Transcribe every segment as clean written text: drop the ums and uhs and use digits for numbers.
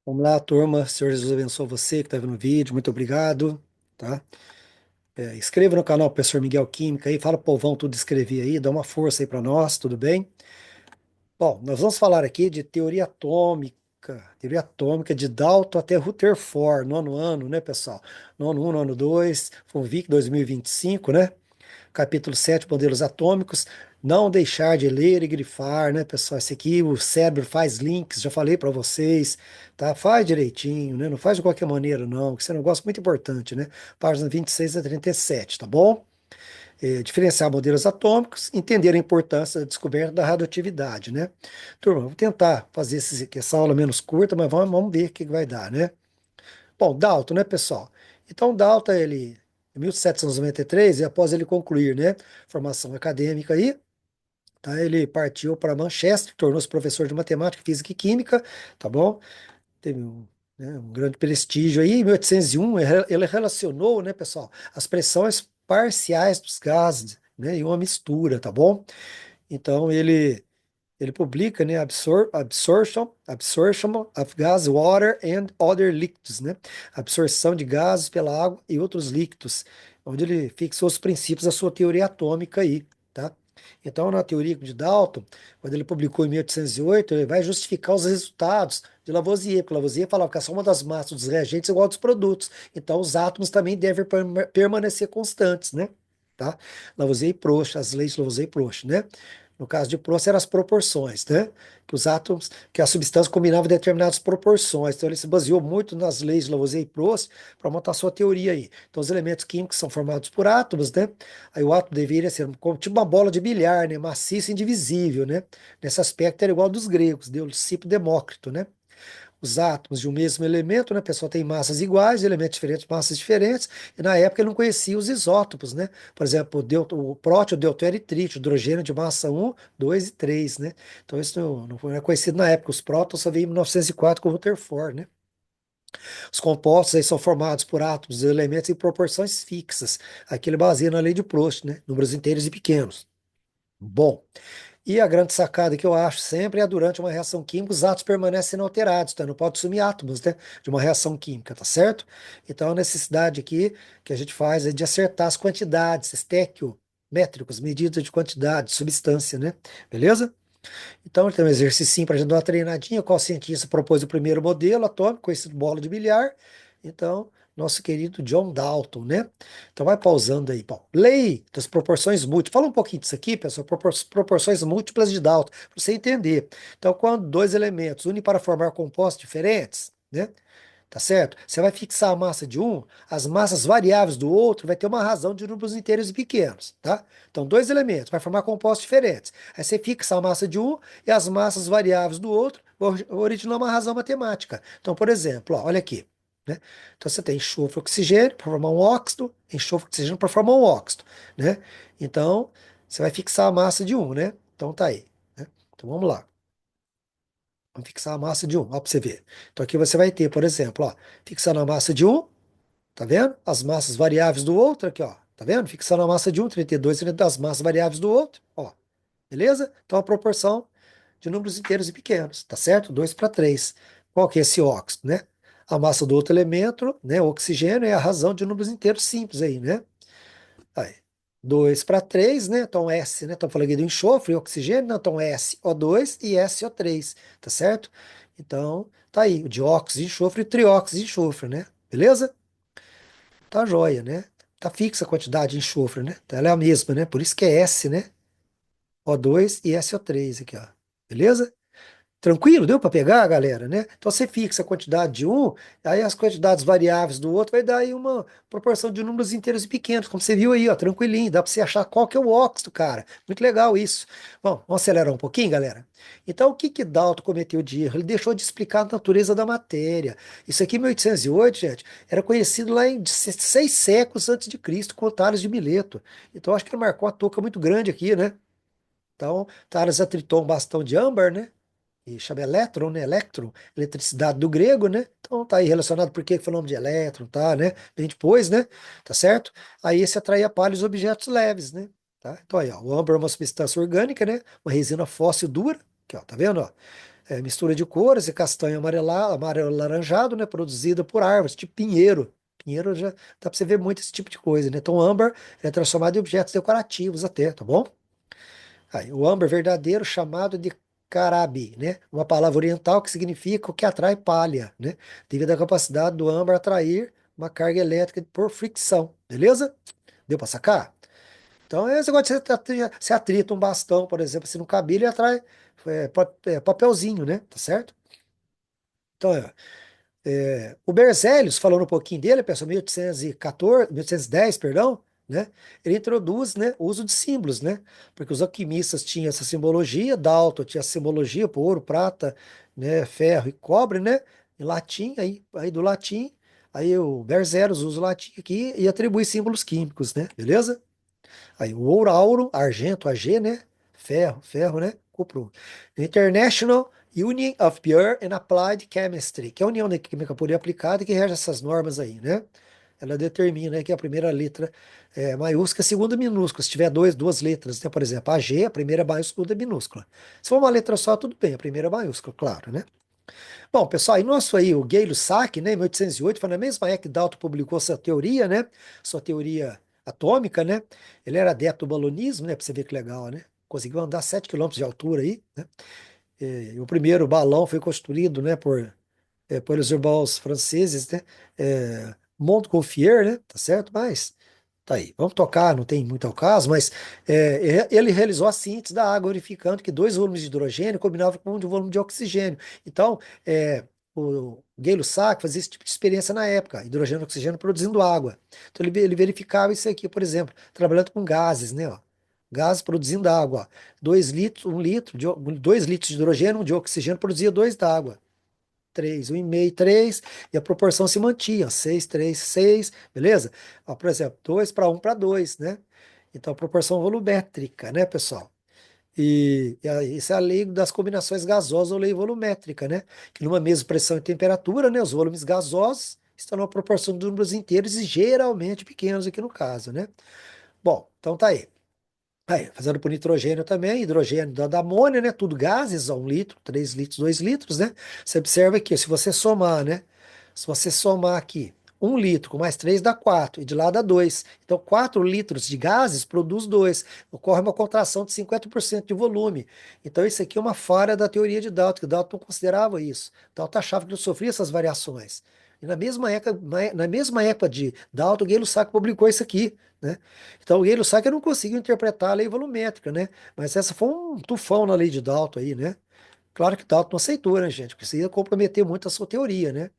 Vamos lá, turma. Senhor Jesus abençoe você que está vendo o vídeo. Muito obrigado, tá? Inscreva no canal Professor Miguel Química aí. Fala pro povão tudo escrever aí. Dá uma força aí para nós, tudo bem? Bom, nós vamos falar aqui de teoria atômica. Teoria atômica de Dalton até Rutherford, nono ano, né, pessoal? Nono 1, nono 2, FUNVIC 2025, né? Capítulo 7, modelos atômicos. Não deixar de ler e grifar, né, pessoal? Esse aqui, o cérebro faz links, já falei para vocês, tá? Faz direitinho, né? Não faz de qualquer maneira, não, que esse é um negócio muito importante, né? Páginas 26 a 37, tá bom? Diferenciar modelos atômicos, entender a importância da descoberta da radioatividade, né? Turma, vou tentar fazer essa aula menos curta, mas vamos ver o que vai dar, né? Bom, Dalton, né, pessoal? Então, Dalton, ele, em 1793, e após ele concluir, né, formação acadêmica aí, tá, ele partiu para Manchester, tornou-se professor de matemática, física e química, tá bom? Teve um grande prestígio aí. Em 1801, ele relacionou, né, pessoal, as pressões parciais dos gases, né, em uma mistura, tá bom? Então, ele publica, né, absorption of gas, water and other liquids, né? Absorção de gases pela água e outros líquidos, onde ele fixou os princípios da sua teoria atômica aí, tá? Então, na teoria de Dalton, quando ele publicou em 1808, ele vai justificar os resultados de Lavoisier, porque Lavoisier falava que a soma das massas dos reagentes é igual a dos produtos. Então, os átomos também devem permanecer constantes, né? Tá? Lavoisier e Proust, as leis de Lavoisier e Proust, né? No caso de Proust, eram as proporções, né? Que os átomos, que a substância combinava determinadas proporções. Então, ele se baseou muito nas leis de Lavoisier e Proust para montar sua teoria aí. Então, os elementos químicos são formados por átomos, né? Aí o átomo deveria ser como tipo uma bola de bilhar, né? Maciça e indivisível, né? Nesse aspecto era igual ao dos gregos, deu o discípulo Demócrito, né? Os átomos de um mesmo elemento, né? A pessoa tem massas iguais, elementos diferentes, massas diferentes, e na época ele não conhecia os isótopos, né? Por exemplo, o prótio, o deutério e trítio, hidrogênio de massa um, 2 e 3, né? Então isso não foi conhecido na época, os prótons só veio em 1904 com o Rutherford, né? Os compostos aí são formados por átomos e elementos em proporções fixas, aqui ele baseia na lei de Proust, né? Números inteiros e pequenos. Bom, e a grande sacada que eu acho sempre é durante uma reação química, os átomos permanecem inalterados, tá? Não pode sumir átomos, né? De uma reação química, tá certo? Então a necessidade aqui que a gente faz é de acertar as quantidades, estequiométricos, medidas de quantidade, de substância, né? Beleza? Então tem um exercício para a gente dar uma treinadinha. Qual cientista propôs o primeiro modelo atômico, conhecido bola de bilhar? Então, nosso querido John Dalton, né? Então vai pausando aí. Bom, lei das proporções múltiplas. Fala um pouquinho disso aqui, pessoal. Proporções múltiplas de Dalton, para você entender. Então, quando dois elementos unem para formar compostos diferentes, né? Tá certo? Você vai fixar a massa de um, as massas variáveis do outro vai ter uma razão de números inteiros e pequenos, tá? Então, dois elementos, vai formar compostos diferentes. Aí você fixa a massa de um e as massas variáveis do outro, vão originar uma razão matemática. Então, por exemplo, ó, olha aqui, né? Então, você tem enxofre e oxigênio para formar um óxido, enxofre e oxigênio para formar um óxido, né? Então, você vai fixar a massa de um, né? Então, tá aí, né? Então, vamos lá. Vamos fixar a massa de um, ó, para você ver. Então, aqui você vai ter, por exemplo, ó, fixando a massa de um, tá vendo? As massas variáveis do outro aqui, ó. Tá vendo? Fixando a massa de um, 32 dentro das massas variáveis do outro, ó. Beleza? Então a proporção de números inteiros e pequenos, tá certo? 2 para 3. Qual que é esse óxido, né? A massa do outro elemento, né? O oxigênio é a razão de números inteiros simples aí, né? Aí. 2 para 3, né? Então S, né? Então falando aqui do enxofre, oxigênio, né? Então SO2 e SO3, tá certo? Então, tá aí, o dióxido de enxofre e o trióxido de enxofre, né? Beleza? Tá joia, né? Tá fixa a quantidade de enxofre, né? Então ela é a mesma, né? Por isso que é S, né? O2 e SO3 aqui, ó. Beleza? Tranquilo? Deu para pegar, galera, né? Então você fixa a quantidade de um, aí as quantidades variáveis do outro vai dar aí uma proporção de números inteiros e pequenos, como você viu aí, ó, tranquilinho, dá para você achar qual que é o óxido, cara. Muito legal isso. Bom, vamos acelerar um pouquinho, galera? Então, o que que Dalton cometeu de erro? Ele deixou de explicar a natureza da matéria. Isso aqui em 1808, gente, era conhecido lá em 6 séculos antes de Cristo, com Tales de Mileto. Então, acho que ele marcou uma touca muito grande aqui, né? Então, Tales atritou um bastão de âmbar, né? E chama elétron, né? Elétron, eletricidade do grego, né? Então tá aí relacionado por que foi o nome de elétron, tá, né? Bem depois, né? Tá certo? Aí esse atraía palha os objetos leves, né? Tá? Então aí, ó, o âmbar é uma substância orgânica, né? Uma resina fóssil dura, aqui, ó, tá vendo, ó? mistura de cores e castanho amarelo alaranjado, né? Produzida por árvores, tipo pinheiro. Pinheiro já dá para você ver muito esse tipo de coisa, né? Então, âmbar é transformado em objetos decorativos até, tá bom? Aí, o âmbar verdadeiro, chamado de carabi, né? Uma palavra oriental que significa o que atrai palha, né? Devido à capacidade do âmbar atrair uma carga elétrica por fricção, beleza? Deu para sacar? Então, esse negócio de você atrita um bastão, por exemplo, assim, no cabelo e atrai papelzinho, né? Tá certo? Então, o Berzelius, falando um pouquinho dele, pessoal, 1814, 1810, perdão, né? Ele introduz, né, o uso de símbolos, né? Porque os alquimistas tinham essa simbologia, Dalton tinha a simbologia por ouro, prata, né, ferro e cobre, né? Em latim, aí do latim, aí o Berzelius usa o latim aqui e atribui símbolos químicos, né? Beleza? Aí o ouro, auro, argento, Ag, né? Ferro, ferro, né? Cuprum. International Union of Pure and Applied Chemistry, que é a União da Química Pura e Aplicada que rege essas normas aí, né? Ela determina, né, que a primeira letra é maiúscula, a segunda minúscula. Se tiver duas letras, né? Por exemplo, Ag, a primeira é maiúscula, a segunda é minúscula. Se for uma letra só, tudo bem, a primeira é maiúscula, claro, né? Bom, pessoal, e nosso aí, o Gay Lussac, né, em 1808, foi na mesma época que Dalton publicou sua teoria, né, sua teoria atômica, né, ele era adepto do balonismo, né, pra você ver que legal, né, conseguiu andar 7 quilômetros de altura aí, né, e o primeiro balão foi construído, né, pelos irmãos franceses, né, Montgolfier, né, tá certo? Mas tá aí, vamos tocar, não tem muito ao caso, mas ele realizou a síntese da água, verificando que dois volumes de hidrogênio combinavam com um de volume de oxigênio. Então, o Gay-Lussac fazia esse tipo de experiência na época, hidrogênio e oxigênio produzindo água. Então, ele verificava isso aqui, por exemplo, trabalhando com gases, né? Ó, gases produzindo água. Ó, 2 litros, 1 litro, 2 litros de hidrogênio, um de oxigênio produzia 2 d'água. 3, 1,5, 3, e a proporção se mantinha, 6, 3, 6, beleza? Ó, por exemplo, 2 para 1 para 2, né? Então, a proporção volumétrica, né, pessoal? Isso é a lei das combinações gasosas ou lei volumétrica, né? Que numa mesma pressão e temperatura, né, os volumes gasosos estão numa proporção de números inteiros e geralmente pequenos aqui no caso, né? Bom, então tá aí. Aí, fazendo por nitrogênio também, hidrogênio dando amônia, né? Tudo gases, ó, 1 litro, 3 litros, 2 litros, né? Você observa aqui, se você somar, né? Se você somar aqui 1 litro com mais 3 dá 4, e de lá dá 2. Então, 4 litros de gases produz 2. Ocorre uma contração de 50% de volume. Então, isso aqui é uma falha da teoria de Dalton, que Dalton não considerava isso. Dalton achava que não sofria essas variações. E na mesma época de Dalton, Gay-Lussac publicou isso aqui, né? Então, o Gay-Lussac não conseguiu interpretar a lei volumétrica, né? Mas essa foi um tufão na lei de Dalton aí, né? Claro que Dalton não aceitou, né, gente? Porque isso ia comprometer muito a sua teoria, né?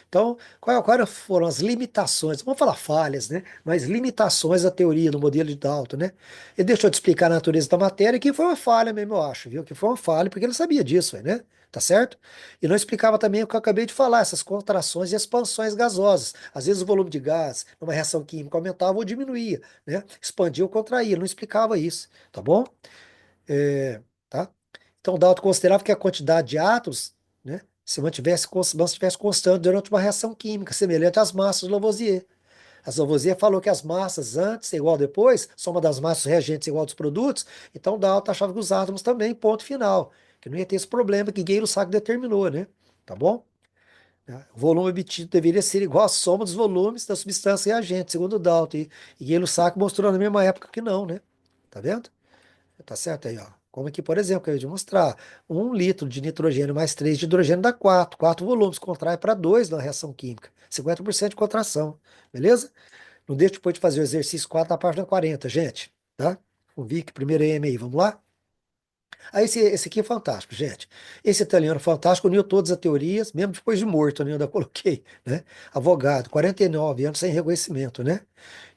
Então, quais foram as limitações? Vamos falar falhas, né? Mas limitações da teoria do modelo de Dalton, né? Ele deixou de explicar a natureza da matéria, que foi uma falha mesmo, eu acho, viu? Que foi uma falha, porque ele sabia disso, né? Tá certo? E não explicava também o que eu acabei de falar, essas contrações e expansões gasosas. Às vezes o volume de gás numa reação química aumentava ou diminuía, né? Expandia ou contraía, ele não explicava isso, tá bom? É, tá? Então, Dalton considerava que a quantidade de átomos, né, se mantivesse constante durante uma reação química, semelhante às massas de Lavoisier. A Lavoisier falou que as massas antes é igual depois, soma das massas reagentes é igual dos produtos, então Dalton achava que os átomos também, ponto final, que não ia ter esse problema que Gay-Lussac determinou, né? Tá bom? O volume obtido deveria ser igual à soma dos volumes da substância reagente, segundo Dalton, e Gay-Lussac mostrou na mesma época que não, né? Tá vendo? Tá certo aí, ó. Como aqui, por exemplo, que eu ia te mostrar. 1 litro de nitrogênio mais 3 de hidrogênio dá 4. 4 volumes. Contrai para 2 na reação química. 50% de contração. Beleza? Não deixe depois de fazer o exercício 4 na página 40, gente. Tá? O Vic, primeiro EM aí. Vamos lá? Aí esse aqui é fantástico, gente. Esse italiano fantástico uniu todas as teorias, mesmo depois de morto, né? Eu ainda coloquei, né? Advogado, 49 anos sem reconhecimento, né?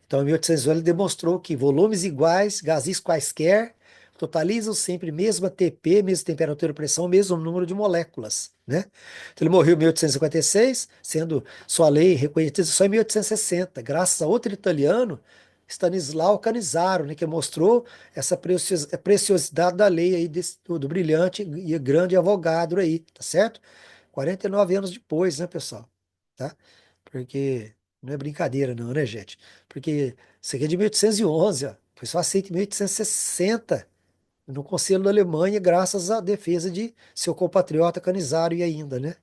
Então, em 1811, ele demonstrou que volumes iguais, gases quaisquer, totalizam sempre mesma TP, mesma temperatura e pressão, mesmo número de moléculas, né? Então, ele morreu em 1856, sendo sua lei reconhecida só em 1860, graças a outro italiano, Stanislau Cannizzaro, né, que mostrou essa preciosidade da lei aí do brilhante e grande Avogadro aí, tá certo? 49 anos depois, né, pessoal? Tá? Porque não é brincadeira não, né, gente? Porque isso aqui é de 1811, ó. Foi só aceito em 1860. no Conselho da Alemanha, graças à defesa de seu compatriota Canizario ainda, né?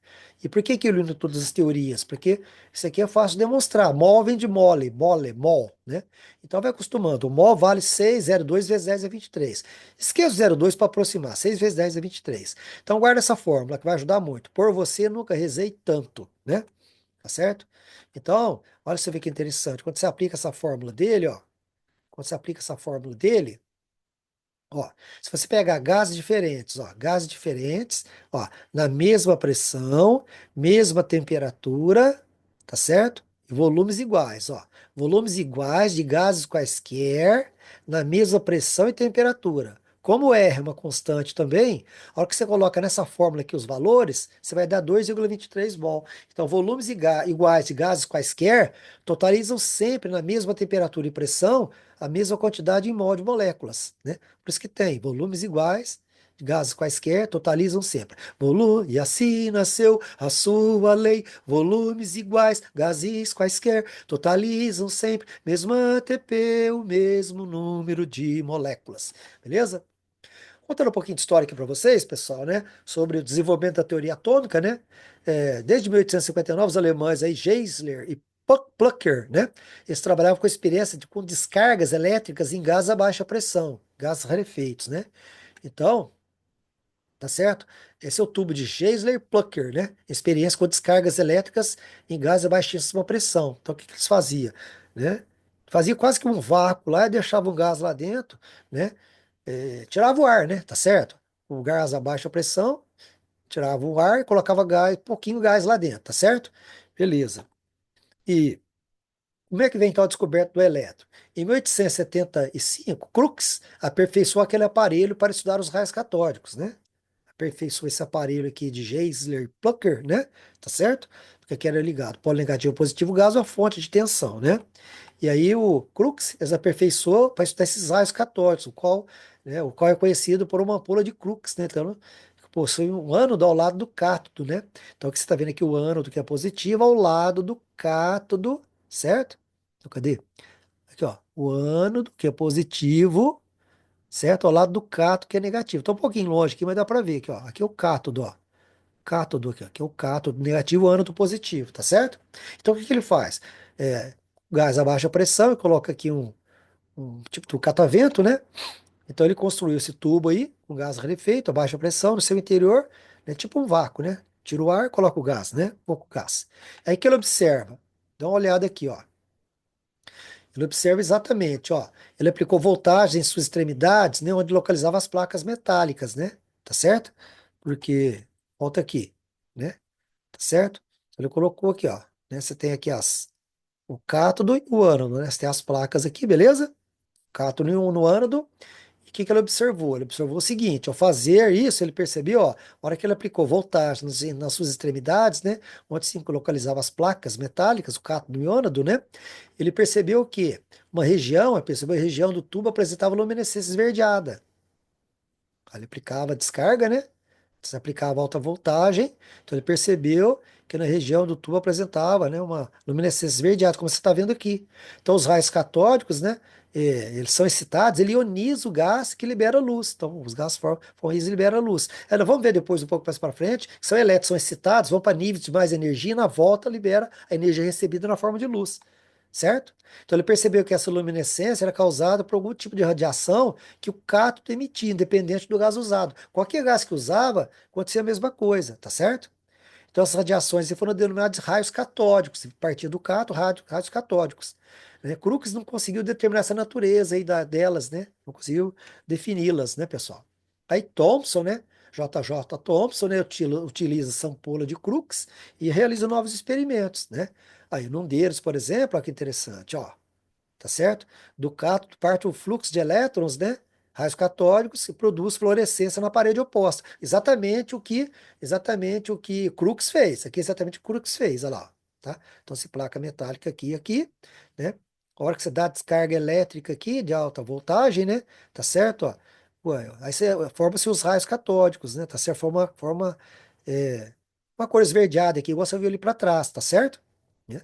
E por que que ele uniu todas as teorias? Porque isso aqui é fácil de demonstrar. Mol vem de mole, mole, mol, né? Então vai acostumando. O mol vale 6, 0,2 vezes 10 é 23. Esqueça o 0,2 para aproximar. 6 vezes 10 é 23. Então guarda essa fórmula que vai ajudar muito. Por você nunca rezei tanto, né? Tá certo? Então, olha você vê que interessante. Quando você aplica essa fórmula dele, ó, quando você aplica essa fórmula dele, ó, se você pegar gases diferentes, ó, na mesma pressão, mesma temperatura, tá certo? E volumes iguais, ó. Volumes iguais de gases quaisquer, na mesma pressão e temperatura. Como o R é uma constante também, a hora que você coloca nessa fórmula aqui os valores, você vai dar 2,23 mol. Então, volumes iguais de gases quaisquer totalizam sempre na mesma temperatura e pressão a mesma quantidade em mol de moléculas, né? Por isso que tem volumes iguais, de gases quaisquer, totalizam sempre. Volume, e assim nasceu a sua lei. Volumes iguais, gases quaisquer, totalizam sempre, mesmo ATP, o mesmo número de moléculas. Beleza? Contando um pouquinho de história aqui para vocês, pessoal, né? Sobre o desenvolvimento da teoria atômica, né? Desde 1859, os alemães aí, Geisler e Plucker, né? Eles trabalhavam com experiência com descargas elétricas em gases a baixa pressão, gases rarefeitos, né? Então, tá certo? Esse é o tubo de Geisler-Plucker, né? Experiência com descargas elétricas em gases a baixíssima pressão. Então, o que que eles faziam, né? Fazia quase que um vácuo lá e deixava o gás lá dentro, né? Tirava o ar, né? Tá certo? O gás a baixa pressão, tirava o ar e colocava gás, pouquinho gás lá dentro, tá certo? Beleza. E como é que vem então a descoberta do elétron? Em 1875, Crookes aperfeiçoou aquele aparelho para estudar os raios catódicos, né? Aperfeiçoou esse aparelho aqui de Geisler-Plucker, né? Tá certo? Porque aqui era ligado, polo negativo, positivo, gás, a fonte de tensão, né? E aí o Crookes eles aperfeiçoou para estudar esses raios catódicos, o qual é conhecido por uma ampola de Crookes, né? Então, possui um ânodo ao lado do cátodo, né? Então, o que você está vendo aqui, o ânodo que é positivo ao lado do cátodo, certo? Então, cadê? Aqui, ó, o ânodo que é positivo, certo? Ao lado do cátodo que é negativo. Está um pouquinho longe aqui, mas dá para ver aqui, ó. Aqui é o cátodo, ó. Cátodo aqui, ó. Aqui é o cátodo negativo, o ânodo positivo, tá certo? Então, o que que ele faz? É, gás a baixa pressão e coloca aqui um tipo de catavento, né? Então ele construiu esse tubo aí, com gás rarefeito, a baixa pressão no seu interior, né? Tipo um vácuo, né? Tira o ar, coloca o gás, né? Pouco gás. Aí que ele observa, dá uma olhada aqui, ó. Ele observa exatamente, ó. Ele aplicou voltagem em suas extremidades, né? Onde localizava as placas metálicas, né? Tá certo? Porque, volta aqui, né? Tá certo? Ele colocou aqui, ó. Né? Você tem aqui o cátodo e o ânodo, né? Você tem as placas aqui, beleza? Cátodo no ânodo. E o que que ele observou? Ele observou o seguinte: ao fazer isso, ele percebeu, ó, a hora que ele aplicou voltagem nas suas extremidades, né, onde se localizavam as placas metálicas, o cátodo e o ânodo, né, ele percebeu que uma região, ele percebeu a região do tubo apresentava luminescência esverdeada. Aí ele aplicava a descarga, né? Se aplicava alta voltagem, então ele percebeu que na região do tubo apresentava, né, uma luminescência esverdeada, como você está vendo aqui. Então, os raios catódicos, né, eles são excitados, ele ioniza o gás que libera luz. Então, os gases formam isso e libera luz. Nós vamos ver depois, um pouco mais para frente, que são elétrons, são excitados, vão para níveis de mais energia e na volta libera a energia recebida na forma de luz. Certo? Então ele percebeu que essa luminescência era causada por algum tipo de radiação que o cátodo emitia, independente do gás usado. Qualquer gás que usava, acontecia a mesma coisa, tá certo? Então essas radiações foram denominadas raios catódicos, a partir do cátodo, raios catódicos. Né? Crookes não conseguiu determinar essa natureza aí delas, né? Não conseguiu defini-las, né, pessoal? Aí Thomson, né? JJ Thomson, né, utiliza essa ampola de Crookes e realiza novos experimentos, né? Aí num deles, por exemplo, olha que interessante, ó, tá certo? Do cátodo parte o fluxo de elétrons, né? Raios catódicos e produz fluorescência na parede oposta. Exatamente o que Crookes fez. Aqui é exatamente o que Crookes fez, olha lá, tá? Então se placa metálica aqui, né? A hora que você dá descarga elétrica aqui de alta voltagem, né? Tá certo, ó? Ué, aí forma-se os raios catódicos, né? Tá certo? Forma é, uma cor esverdeada aqui, igual você viu ali para trás, tá certo? Né?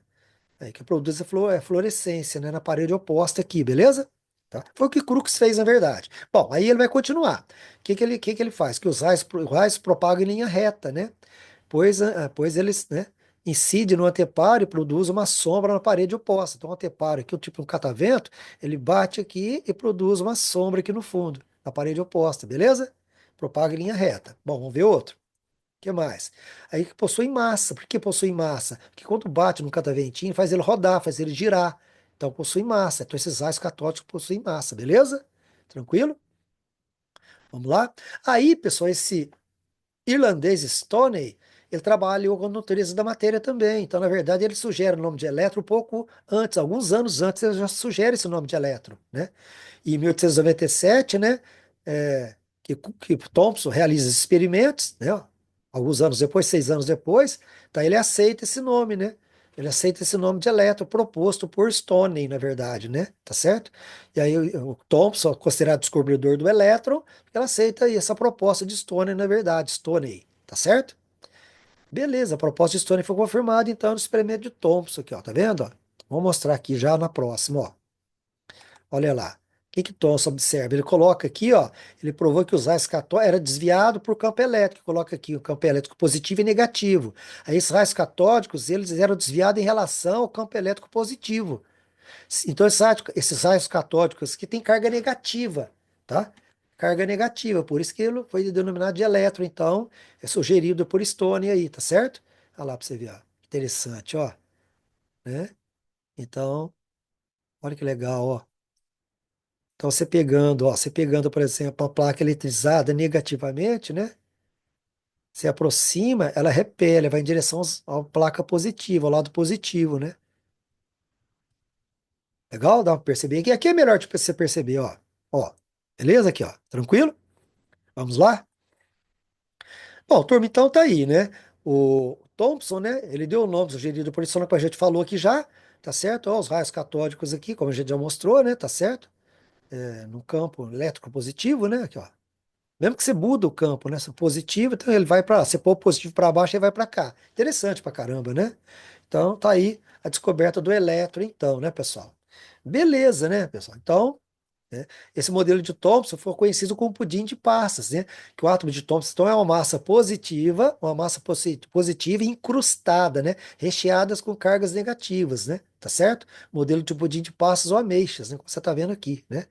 Aí que produz a fluorescência, né, na parede oposta aqui, beleza? Tá? Foi o que Crookes fez, na verdade. Bom, aí ele vai continuar. O que que ele faz? Que os raios propagam em linha reta, né? Pois eles, né, incidem no anteparo e produzem uma sombra na parede oposta. Então, o anteparo aqui, o tipo um catavento, ele bate aqui e produz uma sombra aqui no fundo, na parede oposta, beleza? Propaga em linha reta. Bom, vamos ver outro. O que mais? Aí que possui massa. Por que possui massa? Porque quando bate no cataventinho, faz ele rodar, faz ele girar. Então possui massa. Então esses raios catódicos possuem massa, beleza? Tranquilo? Vamos lá? Aí, pessoal, esse irlandês Stoney, ele trabalha com a natureza da matéria também. Então, na verdade, ele sugere o nome de elétron um pouco antes, alguns anos antes, ele já sugere esse nome de elétron, né? E em 1897, né, é, que Thomson realiza esses experimentos, né, ó, alguns anos depois, 6 anos depois, tá, ele aceita esse nome, né? Ele aceita esse nome de elétron proposto por Stoney, na verdade, né? Tá certo? E aí o Thomson, considerado descobridor do elétron, ele aceita aí essa proposta de Stoney, na verdade, Stoney, tá certo? Beleza, a proposta de Stoney foi confirmada, então, no experimento de Thomson aqui, ó, tá vendo? Ó? Vou mostrar aqui já na próxima, ó. Olha lá. O que Thomson observa? Ele coloca aqui, ó, ele provou que os raios catódicos era desviado por campo elétrico. Coloca aqui o campo elétrico positivo e negativo. Aí esses raios catódicos, eles eram desviados em relação ao campo elétrico positivo. Então esses raios catódicos que têm carga negativa, tá? Carga negativa, por isso que ele foi denominado de elétron, então, é sugerido por Stone aí, tá certo? Olha lá para você ver, ó. Interessante, ó, né? Então, olha que legal, ó. Então, você pegando, por exemplo, a placa eletrizada negativamente, né? Você aproxima, ela repele, vai em direção à placa positiva, ao lado positivo, né? Legal? Dá pra perceber aqui. Aqui é melhor de você perceber, ó. Ó, beleza aqui, ó. Tranquilo? Vamos lá? Bom, turma, então tá aí, né? O Thomson, né? Ele deu o nome sugerido por isso, que a gente falou aqui já, tá certo? Ó, os raios catódicos aqui, como a gente já mostrou, né? Tá certo? No campo elétrico positivo, né? Aqui, ó. Mesmo que você muda o campo, né? Se positivo, então ele vai para, você pôr o positivo para baixo, ele vai para cá. Interessante pra caramba, né? Então tá aí a descoberta do elétron, então, né, pessoal? Beleza, né, pessoal? Então, né, esse modelo de Thomson foi conhecido como pudim de passas, né? Que o átomo de Thomson então, é uma massa positiva incrustada, né? Recheadas com cargas negativas, né? Tá certo? Modelo de pudim de passas ou ameixas, né? Como você está vendo aqui, né?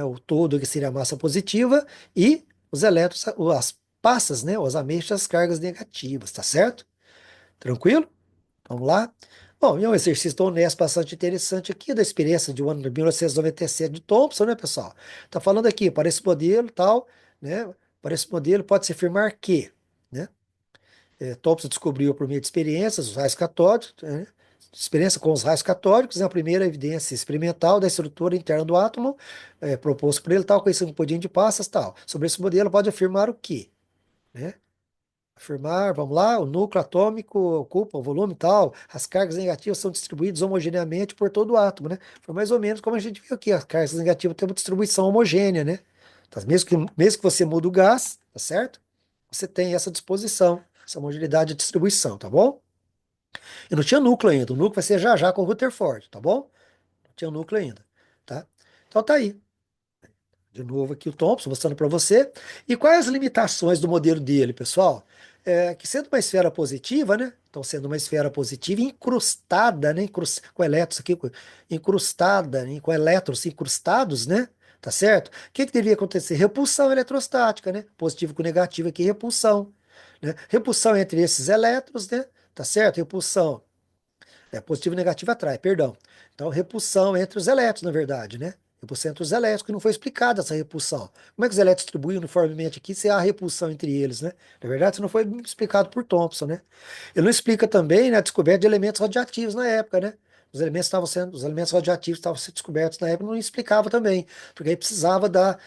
O todo que seria a massa positiva e os elétrons, as passas, né? Ou as ameixas, as cargas negativas, tá certo? Tranquilo? Vamos lá? Bom, e é um exercício honesto bastante interessante aqui da experiência de um ano de 1997 de Thompson, né, pessoal? Tá falando aqui, para esse modelo tal, né? Para esse modelo pode-se afirmar que, né? Thompson descobriu por meio de experiências os raios catódicos, né? Experiência com os raios catódicos, né? A primeira evidência experimental da estrutura interna do átomo, proposto por ele, tal, conhecido como pudim de passas, tal. Sobre esse modelo pode afirmar o quê? Né? Afirmar, vamos lá, o núcleo atômico ocupa o volume tal, as cargas negativas são distribuídas homogeneamente por todo o átomo, né? Foi mais ou menos como a gente viu aqui, as cargas negativas têm uma distribuição homogênea, né? Então, mesmo que você muda o gás, tá certo? Você tem essa disposição, essa homogeneidade de distribuição, tá bom? E não tinha núcleo ainda, o núcleo vai ser já já com o Rutherford, tá bom? Não tinha núcleo ainda, tá? Então tá aí. De novo aqui o Thompson mostrando para você. E quais as limitações do modelo dele, pessoal? Que sendo uma esfera positiva, né? Então, sendo uma esfera positiva incrustada, né? Com elétrons aqui, incrustada, né? Com elétrons incrustados, né? Tá certo? O que deveria acontecer? Repulsão eletrostática, né? Positivo com negativo aqui, repulsão. Né? Repulsão entre esses elétrons, né? Tá certo? Repulsão. Positivo e negativo atrai, perdão. Então, repulsão entre os elétrons, na verdade, né? Repulsão entre os elétrons, que não foi explicada essa repulsão. Como é que os elétrons distribuem uniformemente aqui se há repulsão entre eles, né? Na verdade, isso não foi explicado por Thomson, né? Ele não explica também, né, a descoberta de elementos radioativos na época, né? Os elementos radioativos estavam sendo descobertos na época, não explicava também, porque aí precisava né,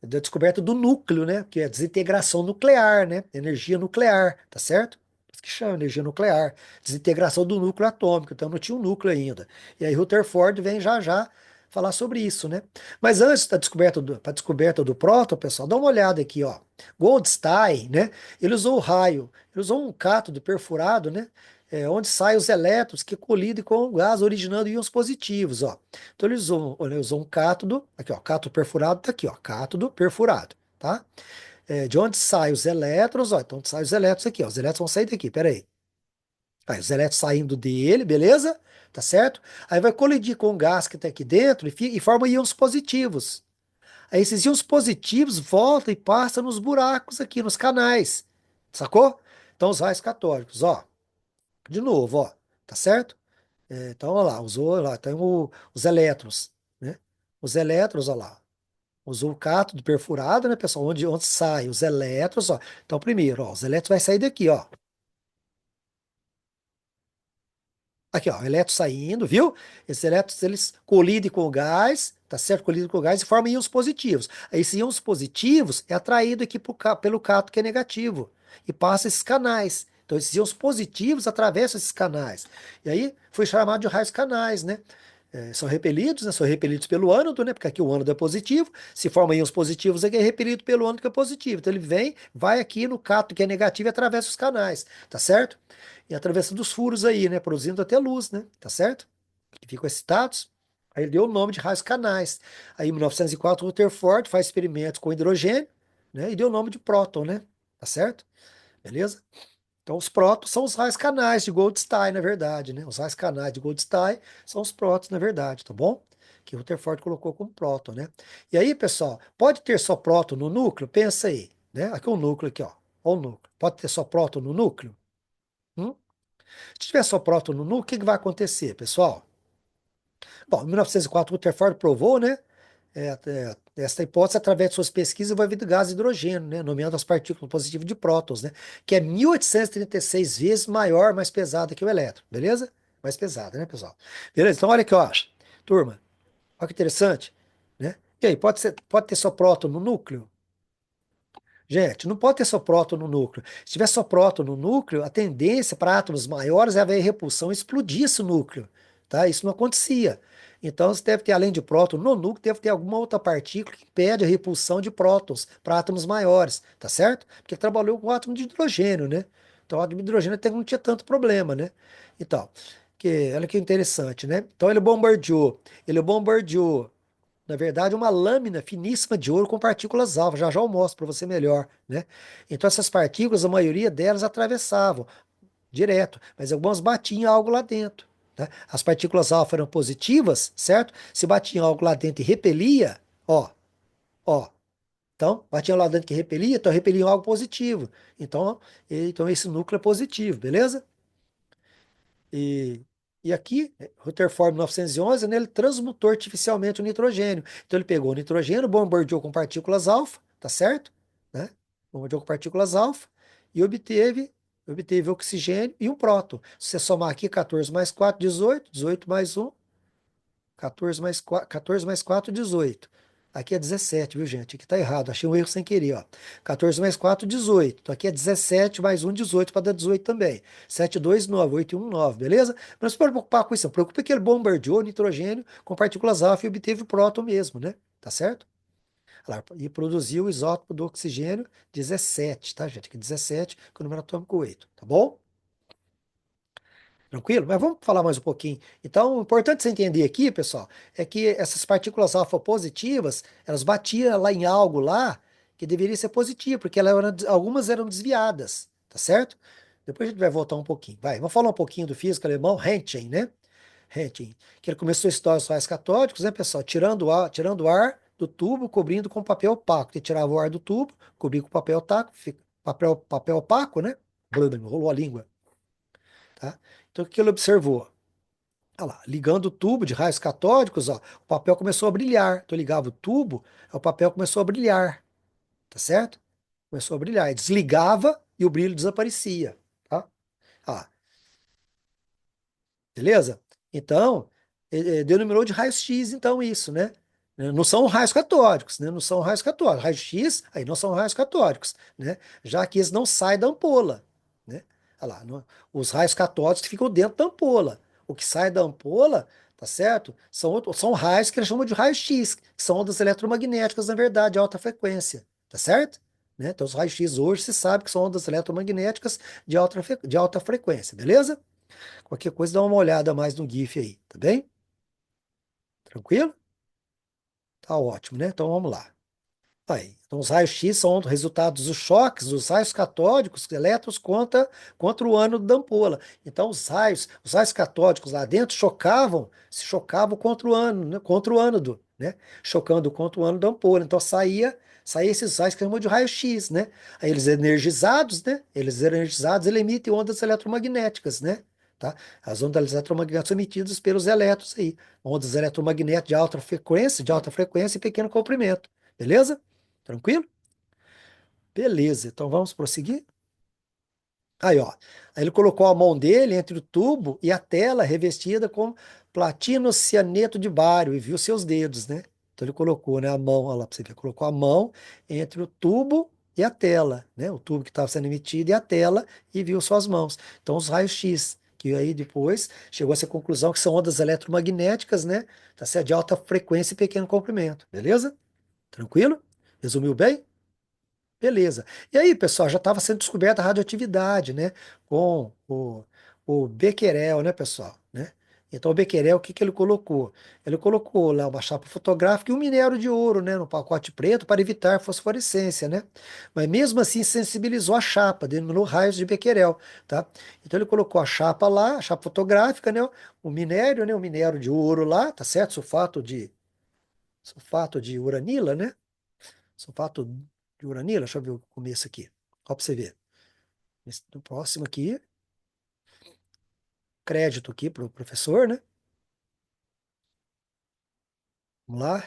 da descoberta do núcleo, né? Que é a desintegração nuclear, né? Energia nuclear, tá certo? Isso que chama energia nuclear, desintegração do núcleo atômico, então não tinha um núcleo ainda. E aí Rutherford vem já já falar sobre isso, né? Mas antes da descoberta do próton, pessoal, dá uma olhada aqui, ó. Goldstein, né? Ele usou o raio, ele usou um cátodo perfurado, né? onde saem os elétrons que colidem com o gás, originando íons positivos, ó. Então ele usou um cátodo, aqui, ó, cátodo perfurado tá aqui, ó, cátodo perfurado, tá? De onde saem os elétrons, ó, então onde saem os elétrons aqui, ó, os elétrons vão sair daqui, peraí. Aí os elétrons saindo dele, beleza? Tá certo? Aí vai colidir com o gás que tá aqui dentro e forma íons positivos. Aí esses íons positivos voltam e passam nos buracos aqui, nos canais, sacou? Então os raios catódicos, ó, de novo, ó, tá certo? Então, olha lá, usou lá, tem os elétrons, né? Os elétrons, olha lá, usou o cátodo perfurado, né, pessoal? Onde saem os elétrons, ó. Então, primeiro, ó, os elétrons vai sair daqui, ó. Aqui, ó, o elétron saindo, viu? Esses elétrons, eles colidem com o gás, tá certo? Colidem com o gás e formam íons positivos. Aí, esses íons positivos é atraído aqui pelo cátodo que é negativo e passa esses canais. Então, esses íons positivos atravessam esses canais. E aí, foi chamado de raios canais, né? São repelidos, né? São repelidos pelo ânodo, né? Porque aqui o ânodo é positivo. Se forma íons positivos, aqui é repelido pelo ânodo que é positivo. Então, ele vem, vai aqui no cátodo que é negativo e atravessa os canais, tá certo? E atravessando os furos aí, né? Produzindo até luz, né? Tá certo? Que ficam excitados. Aí ele deu o nome de raios canais. Aí em 1904, Rutherford faz experimentos com hidrogênio, né? E deu o nome de próton, né? Tá certo? Beleza? Então os prótons são os raios canais de Goldstein, na verdade, né? Os raios canais de Goldstein são os prótons, na verdade, tá bom? Que o Rutherford colocou como próton, né? E aí, pessoal, pode ter só próton no núcleo? Pensa aí, né? Aqui é o núcleo aqui, ó. Ó o núcleo. Pode ter só próton no núcleo? Hum? Se tiver só próton no núcleo, o que que vai acontecer, pessoal? Bom, em 1904, Rutherford provou, né? Esta hipótese, através de suas pesquisas, envolvendo gás de hidrogênio, né? Nomeando as partículas positivas de prótons, né? Que é 1836 vezes maior, mais pesada que o elétron, beleza? Mais pesada, né, pessoal? Beleza? Então, olha aqui, ó. Turma, olha que interessante, né? E aí, pode ter só próton no núcleo? Gente, não pode ter só próton no núcleo. Se tiver só próton no núcleo, a tendência para átomos maiores é haver repulsão e explodir esse núcleo, tá? Isso não acontecia. Então, você deve ter, além de próton no núcleo, deve ter alguma outra partícula que impede a repulsão de prótons para átomos maiores, tá certo? Porque ele trabalhou com o átomo de hidrogênio, né? Então, o átomo de hidrogênio até não tinha tanto problema, né? Então, olha que interessante, né? Então, ele bombardeou na verdade, uma lâmina finíssima de ouro com partículas alfa. Já já eu mostro para você melhor, né? Então, essas partículas, a maioria delas atravessavam direto, mas algumas batiam em algo lá dentro, tá? As partículas alfa eram positivas, certo? Se batia em algo lá dentro e repelia, ó. Então, batia lá dentro que repelia, então repelia em algo positivo. Então esse núcleo é positivo, beleza? E, e aqui, Rutherford, 1911, né, ele transmutou artificialmente o nitrogênio. Então ele pegou o nitrogênio, bombardeou com partículas alfa, tá certo? Né? Bombardeou com partículas alfa e obteve oxigênio e um próton. Se você somar aqui 14 mais 4, 18, 18 mais um, 14 mais 4, 18. Aqui é 17, viu, gente? Aqui tá errado, achei um erro sem querer, ó. 14 mais 4, 18. Então aqui é 17 mais um, 18 para dar 18 também. 7, 2, 9, 8 e 1, 9, beleza? Mas não se preocupar com isso, não. Preocupa que ele bombardeou nitrogênio com partículas alfa e obteve o próton mesmo, né? Tá certo? Olha lá, e produziu o isótopo do oxigênio 17, tá, gente? Aqui 17 com o número atômico 8, tá bom? Tranquilo? Mas vamos falar mais um pouquinho. Então, o importante você entender aqui, pessoal, é que essas partículas alfa positivas, elas batiam lá em algo lá que deveria ser positivo, porque algumas eram desviadas, tá certo? Depois a gente vai voltar um pouquinho. Vai, vamos falar um pouquinho do físico alemão Röntgen, né? Röntgen, que ele começou a estudar os raios catódicos, né, pessoal? Tirando o ar do tubo, cobrindo com papel opaco. Ele tirava o ar do tubo, cobria com papel opaco, papel opaco, né? Rolou a língua, tá? Então, o que ele observou? Olha lá, ligando o tubo de raios catódicos, ó, o papel começou a brilhar. Então, eu ligava o tubo, o papel começou a brilhar, tá certo? Começou a brilhar. E desligava e o brilho desaparecia, tá? Ah, beleza? Então, ele denominou de raios-x, então, isso, né? Não são raios catódicos, né? Não são raios catódicos. Raios-x, aí não são raios catódicos, né? Já que eles não saem da ampola, né? Olha lá, os raios catódicos ficam dentro da ampola. O que sai da ampola, tá certo? São raios que eles chamam de raios-x, que são ondas eletromagnéticas, na verdade, de alta frequência, tá certo? Né? Então, os raios-x hoje se sabe que são ondas eletromagnéticas de alta frequência, beleza? Qualquer coisa, dá uma olhada mais no GIF aí, tá bem? Tranquilo? Tá ótimo, né? Então vamos lá. Aí, então, os raios-x são resultados dos choques dos raios catódicos elétrons contra o ânodo da ampola. Então, os raios catódicos lá dentro se chocavam contra o ânodo, né? Contra o ânodo, né? Chocando contra o ânodo da ampola. Então, saía esses raios que chamam de raio-x, né? Aí Eles energizados, ele emitem ondas eletromagnéticas, né? Tá? As ondas eletromagnéticas são emitidas pelos elétrons aí. Ondas eletromagnéticas de alta frequência e pequeno comprimento. Beleza? Tranquilo? Beleza, então vamos prosseguir? Aí, ó. Aí ele colocou a mão dele entre o tubo e a tela revestida com platino cianeto de bário e viu seus dedos, né? Então ele colocou, né, a mão, olha lá pra você ver, colocou a mão entre o tubo e a tela, né? O tubo que estava sendo emitido e a tela e viu suas mãos. Então os raios-x, que aí depois chegou a essa conclusão que são ondas eletromagnéticas, né? Tá certo? De alta frequência e pequeno comprimento, beleza? Tranquilo? Resumiu bem? Beleza. E aí, pessoal, já estava sendo descoberta a radioatividade, né? Com o Becquerel, né, pessoal? Né? Então, o Becquerel, o que que ele colocou? Ele colocou lá uma chapa fotográfica e um minério de ouro, né, no pacote preto para evitar fosforescência, né? Mas mesmo assim sensibilizou a chapa, denominou raios de Becquerel, tá? Então, ele colocou a chapa lá, a chapa fotográfica, né? O minério, né? O minério de ouro lá, tá certo? Sulfato de uranila, né? Sulfato de uranila, deixa eu ver o começo aqui. Ó, pra você ver. No próximo aqui, crédito aqui para o professor, né? Vamos lá,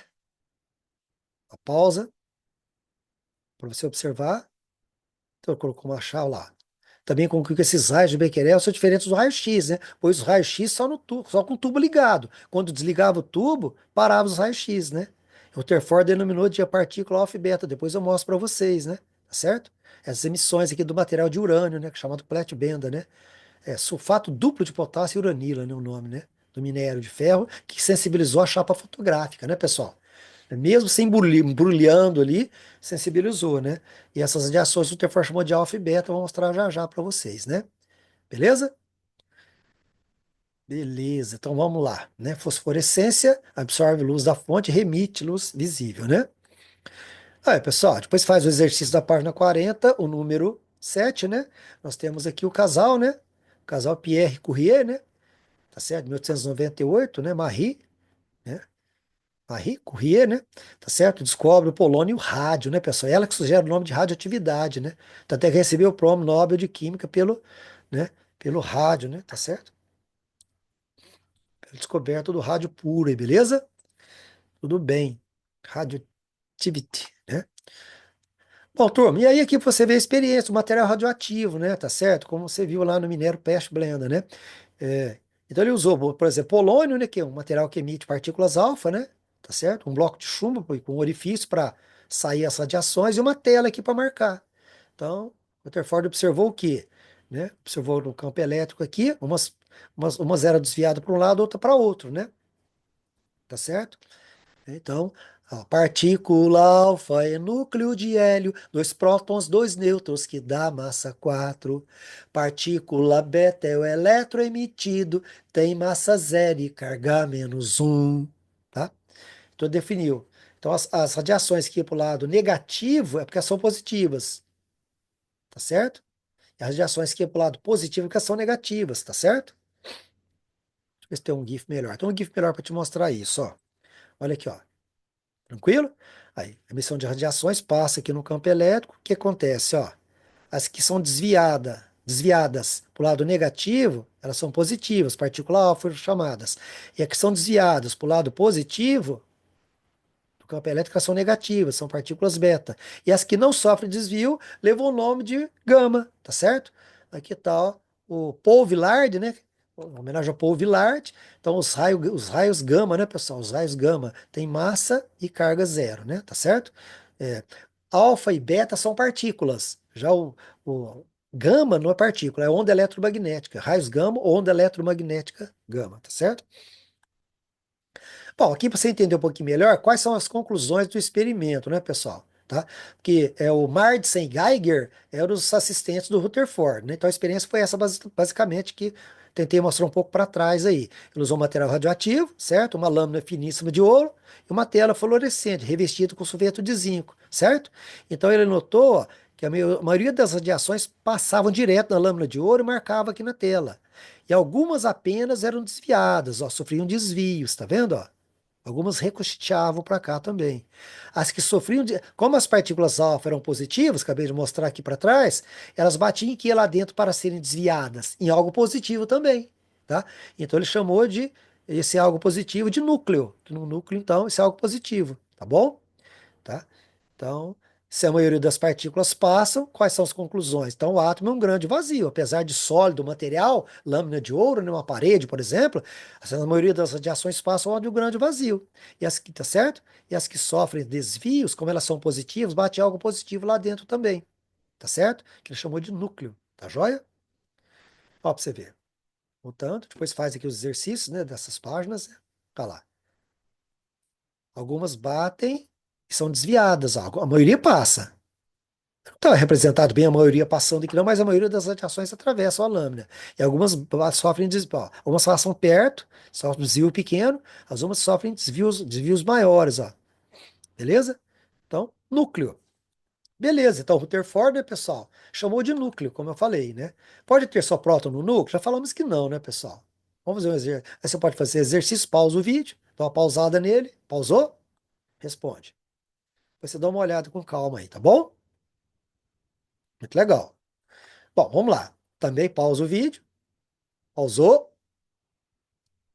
a pausa, para você observar. Então, colocou uma chave lá. Também conclui que esses raios de Becquerel são diferentes do raio-x, né? Pois os raios-x só, no tubo, só com o tubo ligado. Quando desligava o tubo, parava os raios-x, né? O Rutherford denominou de partícula alfa e beta. Depois eu mostro para vocês, né? Tá certo? Essas emissões aqui do material de urânio, né? Que é chamado Platibenda, né? Sulfato duplo de potássio e uranila, né, o nome, né, do minério de ferro, que sensibilizou a chapa fotográfica, né, pessoal? Mesmo sem embrulhando ali, sensibilizou, né? E essas radiações do Rutherford chamou de alfa e beta, eu vou mostrar já já para vocês, né? Beleza? Beleza, então vamos lá, né? Fosforescência absorve luz da fonte, remite luz visível, né? Aí, pessoal, depois faz o exercício da página 40, o número 7, né? Nós temos aqui o casal, né? O casal Pierre Curie, né? Tá certo? 1898, né? Né? Marie Curie, né? Tá certo? Descobre o polônio e o rádio, né, pessoal? Ela que sugere o nome de radioatividade, né? Então, até que recebeu o prêmio Nobel de Química né, pelo rádio, né? Tá certo? Pela descoberta do rádio puro, aí, beleza? Tudo bem. Radioactivity, né? Bom, turma, e aí aqui você vê a experiência, o material radioativo, né? Tá certo? Como você viu lá no minério Pest Blenda, né? É, então ele usou, por exemplo, polônio, né, que é um material que emite partículas alfa, né? Tá certo? Um bloco de chumbo com um orifício para sair as radiações e uma tela aqui para marcar. Então, Rutherford observou o quê? Né? Observou no campo elétrico aqui, umas eram desviadas para um lado, outra para outro, né? Tá certo? Então, a partícula alfa é núcleo de hélio, dois prótons, dois nêutrons, que dá massa 4. Partícula beta é o elétron emitido, tem massa zero e carga -1. Tá? Então, definiu. Então, as radiações que iam para o lado negativo é porque são positivas, tá certo? E as radiações que iam para o lado positivo é porque são negativas, tá certo? Deixa eu ver se tem um GIF melhor. Tem um GIF melhor para te mostrar isso, ó. Olha aqui, ó. Tranquilo? Aí, a emissão de radiações passa aqui no campo elétrico. O que acontece? Ó, as que são desviadas para o lado negativo, elas são positivas, partícula alfa chamadas. E as que são desviadas para o lado positivo, do campo elétrico, elas são negativas, são partículas beta. E as que não sofrem desvio levam o nome de gama, tá certo? Aqui está o Paul Villard, né? Em homenagem ao Paul Villard. Então, os raios gama, né, pessoal? Os raios gama têm massa e carga zero, né? Tá certo? É, alfa e beta são partículas. Já o gama não é partícula, é onda eletromagnética. Raios gama, onda eletromagnética gama, tá certo? Bom, aqui para você entender um pouquinho melhor, quais são as conclusões do experimento, né, pessoal? Tá? Porque o Marsden e Geiger eram os assistentes do Rutherford, né? Então a experiência foi essa basicamente que tentei mostrar um pouco para trás aí. Ele usou um material radioativo, certo? Uma lâmina finíssima de ouro e uma tela fluorescente revestida com sulfeto de zinco, certo? Então ele notou ó, que a maioria das radiações passavam direto na lâmina de ouro e marcava aqui na tela. E algumas apenas eram desviadas, ó, sofriam desvios, tá vendo? Ó? Algumas ricocheteavam para cá também. As que sofriam, como as partículas alfa eram positivas, acabei de mostrar aqui para trás, elas batiam aqui lá dentro para serem desviadas em algo positivo também, tá? Então ele chamou de esse algo positivo de núcleo. Que no núcleo, então, esse é algo positivo, tá bom? Tá? Então, se a maioria das partículas passam, quais são as conclusões? Então, o átomo é um grande vazio, apesar de sólido, material, lâmina de ouro, numa parede, por exemplo, a maioria das radiações passam de um grande vazio. E as que, tá certo? E as que sofrem desvios, como elas são positivas, bate algo positivo lá dentro também, tá certo? Que ele chamou de núcleo, tá joia? Ó, pra você ver. Portanto, depois faz aqui os exercícios, né, dessas páginas, né? Tá lá. Algumas batem e são desviadas, ó. A maioria passa. Está representado bem a maioria passando aqui, não, mas a maioria das radiações atravessam a lâmina. E algumas sofrem desvio, algumas passam perto, sofrem um desvio pequeno, as umas sofrem desvios maiores, ó. Beleza? Então, núcleo. Beleza, então Rutherford, né, pessoal, chamou de núcleo, como eu falei, né? Pode ter só próton no núcleo? Já falamos que não, né, pessoal? Vamos fazer um exercício. Aí você pode fazer exercício, pausa o vídeo, dá uma pausada nele, pausou? Responde. Depois você dá uma olhada com calma aí, tá bom? Muito legal. Bom, vamos lá. Também pausa o vídeo. Pausou,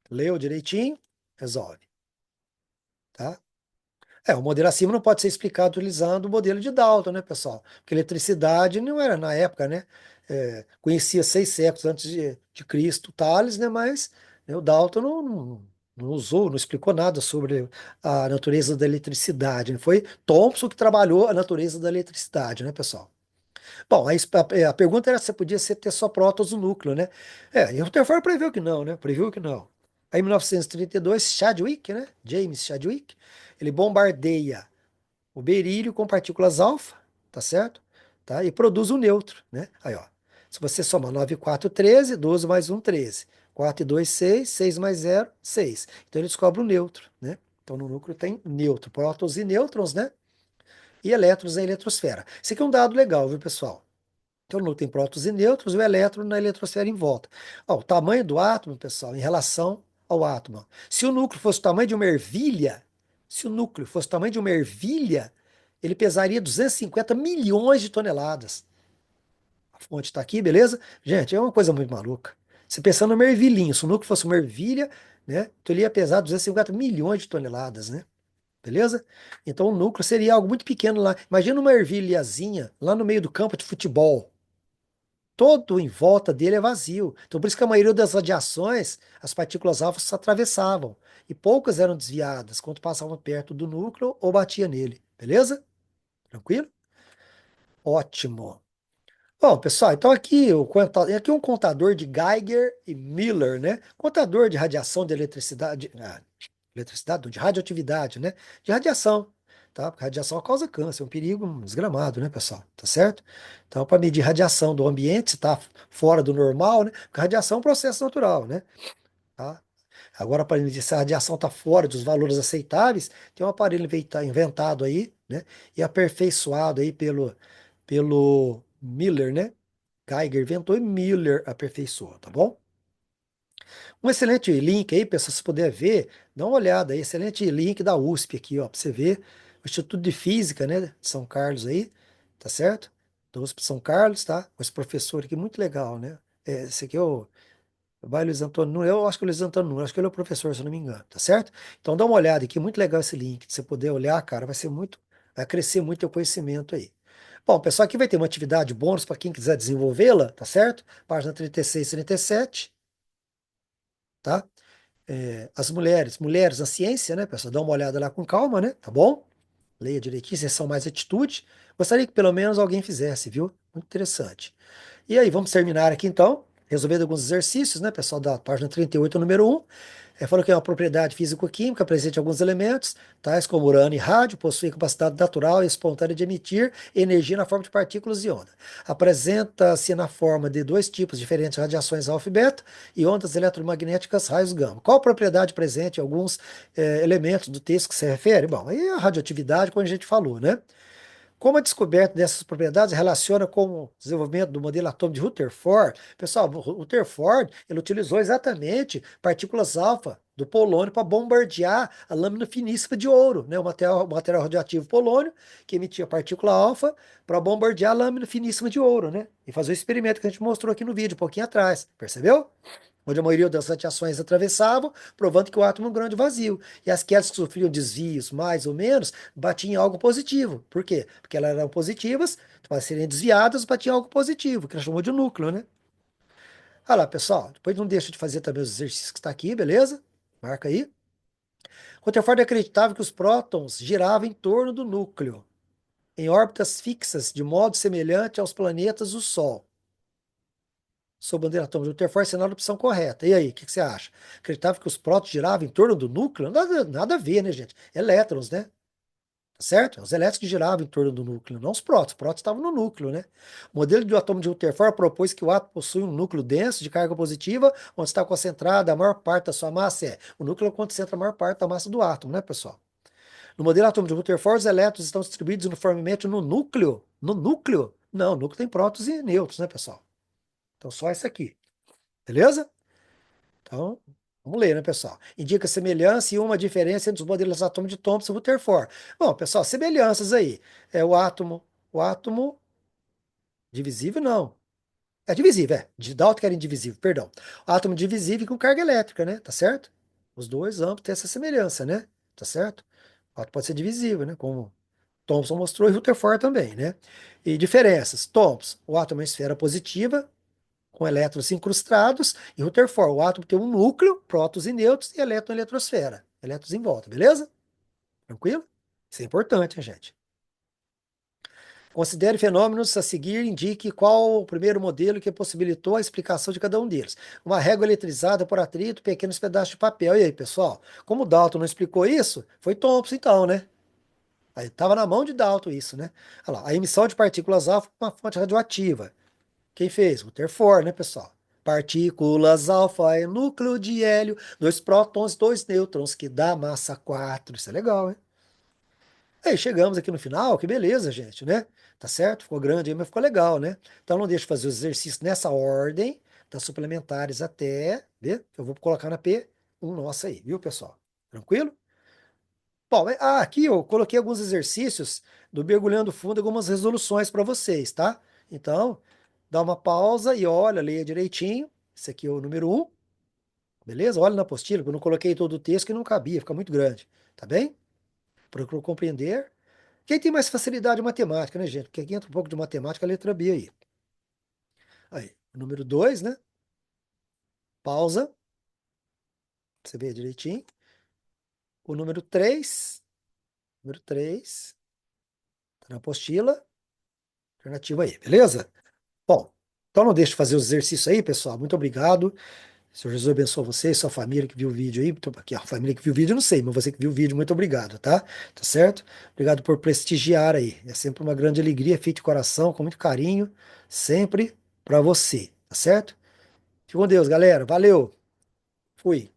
leu direitinho, resolve, tá? O modelo acima não pode ser explicado utilizando o modelo de Dalton, né, pessoal? Porque eletricidade não era na época, né? Conhecia 6 séculos antes de Cristo, Tales, né? Mas né, o Dalton não usou, não explicou nada sobre a natureza da eletricidade, né? Foi Thomson que trabalhou a natureza da eletricidade, né, pessoal? Bom, a pergunta era se podia ter só prótons no núcleo, né? E o Rutherford previu que não, né? Previu que não. Aí, em 1932, Chadwick, né? James Chadwick, ele bombardeia o berílio com partículas alfa, tá certo? Tá? E produz um nêutron, né? Aí, ó. Se você somar 9 e 4, 13, 12 mais 1, 13. 4 e 2, 6, 6 mais 0, 6. Então ele descobre o nêutron, né? Então no núcleo tem nêutron, prótons e nêutrons, né? E elétrons na eletrosfera. Isso aqui é um dado legal, viu, pessoal? Então, não tem prótons e nêutrons e o elétron na eletrosfera em volta. Ó, o tamanho do átomo, pessoal, em relação ao átomo. Se o núcleo fosse o tamanho de uma ervilha, se o núcleo fosse o tamanho de uma ervilha, ele pesaria 250 milhões de toneladas. A fonte está aqui, beleza? Gente, é uma coisa muito maluca. Você pensando numa ervilhinha, se o núcleo fosse uma ervilha, né, então ele ia pesar 250 milhões de toneladas, né? Beleza? Então o núcleo seria algo muito pequeno lá. Imagina uma ervilhazinha lá no meio do campo de futebol. Todo em volta dele é vazio. Então, por isso que a maioria das radiações, as partículas alfa se atravessavam. E poucas eram desviadas quando passavam perto do núcleo ou batia nele. Beleza? Tranquilo? Ótimo. Bom, pessoal, então aqui um contador de Geiger e Miller, né? Contador de radiação de eletricidade, eletricidade, não, de radioatividade, né? De radiação, tá? Porque radiação causa câncer, é um perigo desgramado, né, pessoal? Tá certo? Então, para medir radiação do ambiente, se está fora do normal, né? Porque radiação é um processo natural, né? Tá? Agora, para medir se a radiação está fora dos valores aceitáveis, tem um aparelho inventado aí, né? E aperfeiçoado aí pelo Miller, né? Geiger inventou e Miller aperfeiçoou, tá bom? Um excelente link aí, pessoal, se puder ver, dá uma olhada aí, excelente link da USP aqui, ó, para você ver. O Instituto de Física, né, de São Carlos aí, tá certo? Da USP de São Carlos, tá? Com esse professor aqui, muito legal, né? Esse aqui é o Luiz Antônio Nunes, eu acho que é o Luiz Antônio Nunes, acho que ele é o professor, se eu não me engano, tá certo? Então dá uma olhada aqui, muito legal esse link, se você puder olhar, cara, vai crescer muito o conhecimento aí. Bom, pessoal, aqui vai ter uma atividade bônus para quem quiser desenvolvê-la, tá certo? Página 36 e 37, tá? As mulheres na ciência, né, pessoal? Dá uma olhada lá com calma, né? Tá bom? Leia direitinho, sessão mais atitude. Gostaria que pelo menos alguém fizesse, viu? Muito interessante. E aí, vamos terminar aqui então, resolvendo alguns exercícios, né, pessoal, da página 38, número 1. Falou que é uma propriedade físico-química presente em alguns elementos, tais como urânio e rádio, possui capacidade natural e espontânea de emitir energia na forma de partículas e onda. Apresenta-se na forma de dois tipos diferentes de radiações alfa e beta e ondas eletromagnéticas raios gama. Qual a propriedade presente em alguns elementos do texto que se refere? Bom, aí é a radioatividade, como a gente falou, né? Como a descoberta dessas propriedades relaciona com o desenvolvimento do modelo atômico de Rutherford? Pessoal, o Rutherford ele utilizou exatamente partículas alfa do polônio para bombardear a lâmina finíssima de ouro, né? O material radioativo polônio, que emitia partícula alfa para bombardear a lâmina finíssima de ouro, né? E fazer o experimento que a gente mostrou aqui no vídeo, um pouquinho atrás, percebeu? Onde a maioria das radiações atravessavam, provando que o átomo é um grande vazio. E as quedas que sofriam desvios, mais ou menos, batiam em algo positivo. Por quê? Porque elas eram positivas, para serem desviadas, batiam em algo positivo, que ela chamou de núcleo, né? Olha lá, pessoal, depois não deixa de fazer também os exercícios que está aqui, beleza? Marca aí. Rutherford acreditava que os prótons giravam em torno do núcleo, em órbitas fixas, de modo semelhante aos planetas do Sol. Sou bandeira atômica de Rutherford, sinal da opção correta. E aí, o que você acha? Acreditava que os prótons giravam em torno do núcleo? Nada a ver, né, gente? Elétrons, né? Tá certo? Os elétrons que giravam em torno do núcleo, não os prótons. Os prótons estavam no núcleo, né? O modelo do atômico de Rutherford propôs que o átomo possui um núcleo denso de carga positiva, onde está concentrada a maior parte da sua massa. O núcleo concentra a maior parte da massa do átomo, né, pessoal? No modelo atômico de Rutherford, os elétrons estão distribuídos uniformemente no núcleo. No núcleo? Não, o núcleo tem prótons e nêutrons, né, pessoal? Então, só isso aqui. Beleza? Então, vamos ler, né, pessoal? Indica semelhança e uma diferença entre os modelos atômicos de Thomson e Rutherford. Bom, pessoal, semelhanças aí. É o átomo divisível, não. É divisível, é. De Dalton que era indivisível, perdão. O átomo divisível com carga elétrica, né? Tá certo? Os dois ambos têm essa semelhança, né? Tá certo? O átomo pode ser divisível, né? Como Thomson mostrou e Rutherford também, né? E diferenças. Thomson, o átomo é uma esfera positiva, com elétrons incrustados, e Rutherford, o átomo tem um núcleo, prótons e nêutrons, e elétron e eletrosfera, elétrons em volta, beleza? Tranquilo? Isso é importante, hein, gente? Considere fenômenos a seguir, indique qual o primeiro modelo que possibilitou a explicação de cada um deles. Uma régua eletrizada por atrito, pequenos pedaços de papel. E aí, pessoal? Como o Dalton não explicou isso, foi Thomson então, né? Aí estava na mão de Dalton isso, né? Olha lá, a emissão de partículas alfa é uma fonte radioativa. Quem fez? Rutherford, né, pessoal? Partículas alfa é núcleo de hélio, dois prótons, dois nêutrons, que dá massa 4. Isso é legal, hein? Aí chegamos aqui no final, que beleza, gente, né? Tá certo? Ficou grande aí, mas ficou legal, né? Então não deixe de fazer os exercícios nessa ordem, das suplementares até, vê? Eu vou colocar na P1 nossa aí, viu, pessoal? Tranquilo? Bom, aqui eu coloquei alguns exercícios do Mergulhando Fundo, algumas resoluções para vocês, tá? Então, dá uma pausa e olha, leia direitinho. Esse aqui é o número um, beleza? Olha na apostila, porque eu não coloquei todo o texto que não cabia, fica muito grande, tá bem? Procuro compreender. Quem tem mais facilidade em matemática, né, gente? Porque aqui entra um pouco de matemática, a letra B aí. Aí, o número 2, né? Pausa, pra você ver direitinho. O número 3, tá na apostila, alternativa aí, beleza? Bom, então não deixe de fazer os exercícios aí, pessoal. Muito obrigado. Senhor Jesus abençoe você e sua família que viu o vídeo aí. Aqui, a família que viu o vídeo, eu não sei, mas você que viu o vídeo, muito obrigado, tá? Tá certo? Obrigado por prestigiar aí. É sempre uma grande alegria, feito de coração, com muito carinho, sempre pra você, tá certo? Fique com Deus, galera. Valeu. Fui.